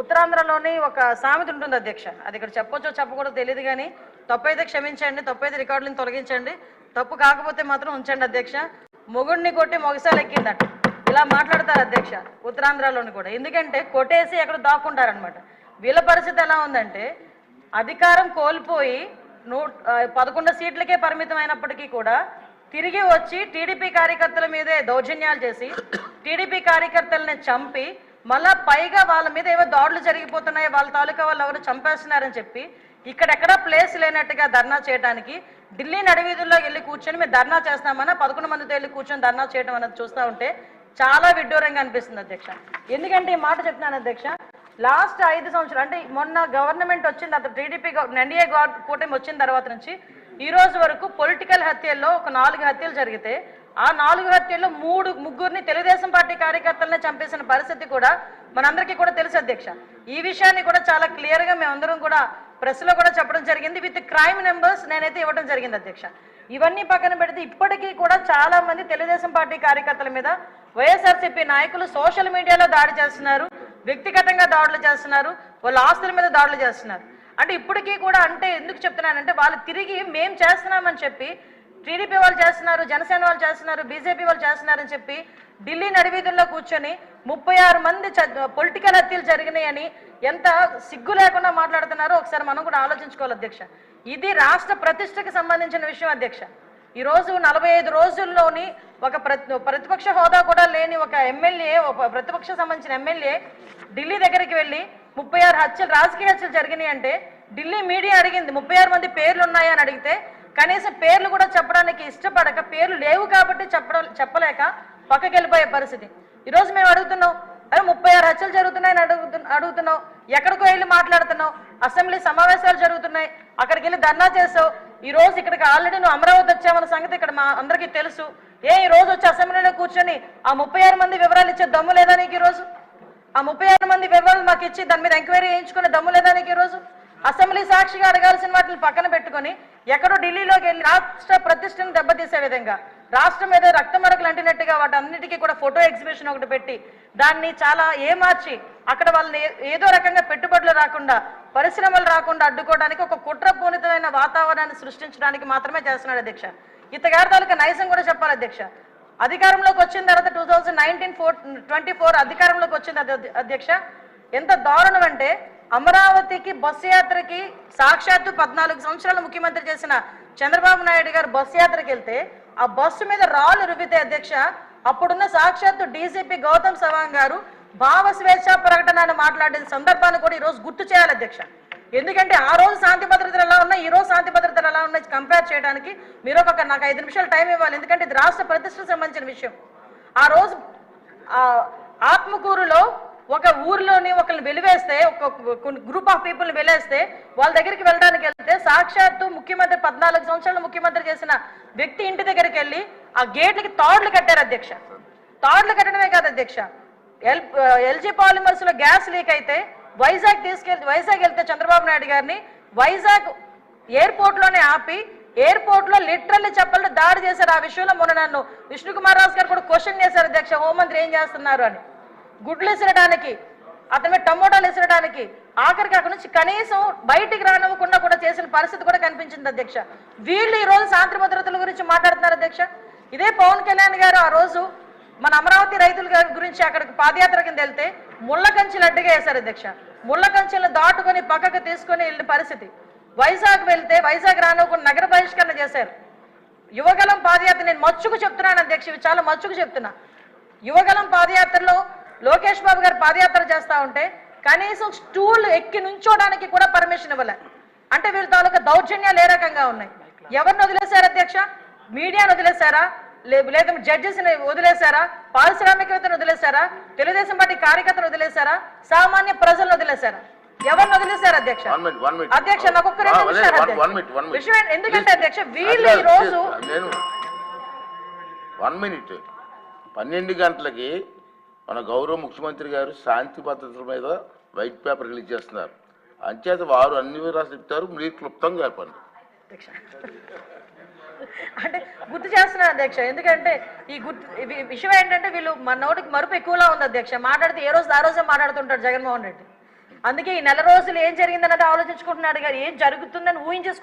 ఉత్తరాంధ్రలోని ఒక సామెత ఉంటుంది అధ్యక్ష, అది ఇక్కడ చెప్పొచ్చో చెప్పకూడదో తెలియదు కానీ తప్పైతే క్షమించండి, తప్పైతే రికార్డులను తొలగించండి, తప్పు కాకపోతే మాత్రం ఉంచండి అధ్యక్ష. మొగుడిని కొట్టి మొగసాలు ఎక్కిందట, ఇలా మాట్లాడతారు అధ్యక్ష ఉత్తరాంధ్రలోని కూడా. ఎందుకంటే కొట్టేసి ఎక్కడ దాక్కుంటారనమాట. వీళ్ళ పరిస్థితి ఎలా ఉందంటే అధికారం కోల్పోయి 11 సీట్లకే పరిమితం అయినప్పటికీ కూడా తిరిగి వచ్చి టీడీపీ కార్యకర్తల మీదే దౌర్జన్యాలు చేసి టీడీపీ కార్యకర్తలని చంపి మళ్ళా పైగా వాళ్ళ మీద ఏవో దాడులు జరిగిపోతున్నాయి, వాళ్ళ తాలూకా వాళ్ళు ఎవరు చంపేస్తున్నారని చెప్పి ఇక్కడెక్కడా ప్లేస్ లేనట్టుగా ధర్నా చేయడానికి ఢిల్లీ నడివీధుల్లో వెళ్ళి కూర్చొని మేము ధర్నా చేస్తామన్నా 11 మందితో వెళ్ళి కూర్చొని ధర్నా చేయడం అన్నది చూస్తూ ఉంటే చాలా విడ్డూరంగా అనిపిస్తుంది అధ్యక్ష. ఎందుకంటే ఈ మాట చెప్తున్నాను అధ్యక్ష, లాస్ట్ 5 సంవత్సరాలు అంటే మొన్న గవర్నమెంట్ వచ్చింది, అతను టీడీపీ ఎన్డీఏ కూటమి వచ్చిన తర్వాత నుంచి ఈ రోజు వరకు పొలిటికల్ హత్యల్లో ఒక 4 హత్యలు జరిగితే ఆ 4 హత్యల్లో 3 తెలుగుదేశం పార్టీ కార్యకర్తలనే చంపేసిన పరిస్థితి కూడా మనందరికీ కూడా తెలుసు అధ్యక్ష. ఈ విషయాన్ని కూడా చాలా క్లియర్గా మేమందరం కూడా ప్రెస్లో కూడా చెప్పడం జరిగింది, విత్ క్రైమ్ నెంబర్స్ నేనైతే ఇవ్వడం జరిగింది అధ్యక్ష. ఇవన్నీ పక్కన పెడితే ఇప్పటికీ కూడా చాలా మంది తెలుగుదేశం పార్టీ కార్యకర్తల మీద వైఎస్ఆర్సీపీ నాయకులు సోషల్ మీడియాలో దాడి చేస్తున్నారు, వ్యక్తిగతంగా దాడులు చేస్తున్నారు, వాళ్ళ ఆస్తుల మీద దాడులు చేస్తున్నారు. అంటే ఇప్పటికీ కూడా అంటే ఎందుకు చెప్తున్నానంటే వాళ్ళు తిరిగి మేము చేస్తున్నామని చెప్పి టీడీపీ వాళ్ళు చేస్తున్నారు, జనసేన వాళ్ళు చేస్తున్నారు, బీజేపీ వాళ్ళు చేస్తున్నారని చెప్పి ఢిల్లీ నడివీధుల్లో కూర్చొని 36 మంది పొలిటికల్ హత్యలు జరిగినాయని ఎంత సిగ్గు లేకుండా మాట్లాడుతున్నారో ఒకసారి మనం కూడా ఆలోచించుకోవాలి అధ్యక్ష. ఇది రాష్ట్ర ప్రతిష్టకు సంబంధించిన విషయం అధ్యక్ష. ఈరోజు 45 రోజుల్లోని ఒక ప్రతిపక్ష హోదా కూడా లేని ఒక ఎమ్మెల్యే, ఒక ప్రతిపక్ష సంబంధించిన ఎమ్మెల్యే ఢిల్లీ దగ్గరికి వెళ్ళి 36 హత్యలు, రాజకీయ హత్యలు జరిగినాయి అంటే ఢిల్లీ మీడియా అడిగింది 36 మంది పేర్లు ఉన్నాయా అని అడిగితే కనీసం పేర్లు కూడా చెప్పడానికి ఇష్టపడక, పేర్లు లేవు కాబట్టి చెప్పలేక పక్కకి వెళ్ళిపోయే పరిస్థితి. ఈరోజు మేము అడుగుతున్నాం, అరే 36 హత్యలు జరుగుతున్నాయని అడుగుతున్నావు, ఎక్కడికో వెళ్ళి మాట్లాడుతున్నావు, అసెంబ్లీ సమావేశాలు జరుగుతున్నాయి అక్కడికి వెళ్ళి ధర్నా చేసావు, ఈ రోజు ఇక్కడికి ఆల్రెడీ నువ్వు అమరావతి వచ్చావన్న సంగతి ఇక్కడ మా అందరికీ తెలుసు. ఈ రోజు వచ్చి అసెంబ్లీలో కూర్చొని ఆ 36 మంది వివరాలు ఇచ్చే దమ్ము లేదా నీకు? ఈరోజు ఆ 36 మంది వివరాలు మాకు ఇచ్చి దాని మీద ఎంక్వైరీ చేయించుకునే దమ్ము లేదా నీకు? ఈరోజు అసెంబ్లీ సాక్షిగా అడగాల్సిన వాటిని పక్కన పెట్టుకొని ఎక్కడో ఢిల్లీలోకి వెళ్ళి రాష్ట్ర ప్రతిష్టను దెబ్బతీసే విధంగా, రాష్ట్రం మీద రక్తమరకలు అంటినట్టుగా వాటి అన్నిటికీ కూడా ఫోటో ఎగ్జిబిషన్ ఒకటి పెట్టి దాన్ని చాలా ఏమార్చి అక్కడ వాళ్ళని ఏదో రకంగా పెట్టుబడులు రాకుండా, పరిశ్రమలు రాకుండా అడ్డుకోవడానికి ఒక కుట్రపూరితమైన వాతావరణాన్ని సృష్టించడానికి మాత్రమే చేస్తున్నాడు అధ్యక్ష. ఇతగారి తాలూకా నైజం కూడా చెప్పాలి అధ్యక్ష. అధికారంలోకి వచ్చిన తర్వాత 2024 అధికారంలోకి వచ్చింది అధ్యక్ష. ఎంత దారుణం అంటే అమరావతికి బస్సు యాత్రకి సాక్షాత్తు 14 సంవత్సరాలు ముఖ్యమంత్రి చేసిన చంద్రబాబు నాయుడు గారు బస్సు యాత్రకి వెళ్తే ఆ బస్సు మీద రాళ్ళు రువితే అధ్యక్ష, అప్పుడున్న సాక్షాత్తు డీజీపీ గౌతమ్ సవాంగ్ గారు భావ స్వేచ్ఛ ప్రకటన మాట్లాడిన సందర్భాన్ని కూడా ఈరోజు గుర్తు చేయాలి అధ్యక్ష. ఎందుకంటే ఆ రోజు శాంతి భద్రతలు ఎలా ఉన్నాయి, ఈ రోజు శాంతి భద్రతలు ఎలా ఉన్నాయి కంపేర్ చేయడానికి మీరు నాకు 5 నిమిషాలు టైం ఇవ్వాలి. ఎందుకంటే ఇది రాష్ట్ర ప్రతిష్టకు సంబంధించిన విషయం. ఆ రోజు ఆత్మకూరులో ఒక ఊరిలోని ఒకరిని వెలివేస్తే, ఒక గ్రూప్ ఆఫ్ పీపుల్ని వెలివేస్తే వాళ్ళ దగ్గరికి వెళ్ళడానికి వెళ్తే సాక్షాత్తు ముఖ్యమంత్రి 14 సంవత్సరాలు ముఖ్యమంత్రి చేసిన వ్యక్తి ఇంటి దగ్గరికి వెళ్ళి ఆ గేట్లకి తాడులు కట్టారు అధ్యక్ష. తాడులు కట్టడమే కాదు అధ్యక్ష, ఎల్జీ పాలిమర్స్ లో గ్యాస్ లీక్ అయితే వైజాగ్ వెళ్తే చంద్రబాబు నాయుడు గారిని వైజాగ్ ఎయిర్పోర్ట్ లోనే ఆపి ఎయిర్పోర్ట్ లో లిటరల్లీ చెప్పాలంటే దాడి చేశారు. ఆ విషయంలో మొన్న నన్ను విష్ణుకుమార్ రాజు గారు కూడా క్వశ్చన్ చేశారు అధ్యక్ష, హోంమంత్రి ఏం చేస్తున్నారు అని. గుడ్లు విసరడానికి, అతని మీద టమోటాలు విసరడానికి, ఆఖరికి అక్కడ నుంచి కనీసం బయటికి రానివ్వకుండా కూడా చేసిన పరిస్థితి కూడా కనిపించింది అధ్యక్ష. వీళ్ళు ఈ రోజు శాంతి భద్రతల గురించి మాట్లాడుతున్నారు అధ్యక్ష. ఇదే పవన్ కళ్యాణ్ గారు ఆ రోజు మన అమరావతి రైతుల గురించి అక్కడికి పాదయాత్ర కింద వెళ్తే ముళ్ళ కంచెలు అడ్డుగా వేశారు అధ్యక్ష. ముళ్ళ కంచెలను దాటుకొని పక్కకు తీసుకొని వెళ్ళిన పరిస్థితి. వైజాగ్ వెళ్తే వైజాగ్ రానివ్వకుండా నగర బహిష్కరణ చేశారు. యువగలం పాదయాత్ర నేను మచ్చుకు చెప్తున్నాను అధ్యక్ష, ఇవి చాలా మచ్చుకు చెప్తున్నా. యువగలం పాదయాత్రలో లోకేష్ బాబు గారు పాదయాత్ర చేస్తా ఉంటే కనీసం స్టూల్ ఎక్కి నుంచోడానికి కూడా పర్మిషన్ ఇవ్వలే. అంటే వీళ్ళ తాలూకా దౌర్జన్యాలు ఏ రకంగా ఉన్నాయి? ఎవరిని వదిలేశారు అధ్యక్ష? మీడియాను వదిలేశారా, లేదా జడ్జెస్ని వదిలేశారా, పారిశ్రామికవేత్తను వదిలేశారా, తెలుగుదేశం పార్టీ కార్యకర్తలు వదిలేశారా, సామాన్య ప్రజలను వదిలేశారా? ఎవరిని వదిలేశారు అధ్యక్ష? అధ్యక్ష నాకు ఒక్క 2 నిమిషాలు విషయం. ఎందుకంటే అధ్యక్ష వీళ్ళు ఈ రోజు 12 గంటలకి మన గౌరవ ముఖ్యమంత్రి గారు శాంతి భద్రతల మీద వైట్ పేపర్ రిలీజ్ చేస్తున్నారు. అంచేత వారు అన్ని వివరాలు చెప్తారు, మీరు క్లుప్తంగా చెప్పండి. అంటే గుర్తు చేస్తున్నాను అధ్యక్ష, ఎందుకంటే విషయం ఏంటంటే వీళ్ళు మన నోటికి మరుపు ఎక్కువలా ఉంది అధ్యక్ష. మాట్లాడితే ఏ రోజు ఆ రోజే మాట్లాడుతుంటాడు జగన్మోహన్ రెడ్డి. అందుకే ఈ నెల రోజులు ఏం జరిగిందన్నది ఆలోచించుకుంటున్నాడు కానీ ఏం జరుగుతుందని ఊహించేసుకుంటున్నాడు.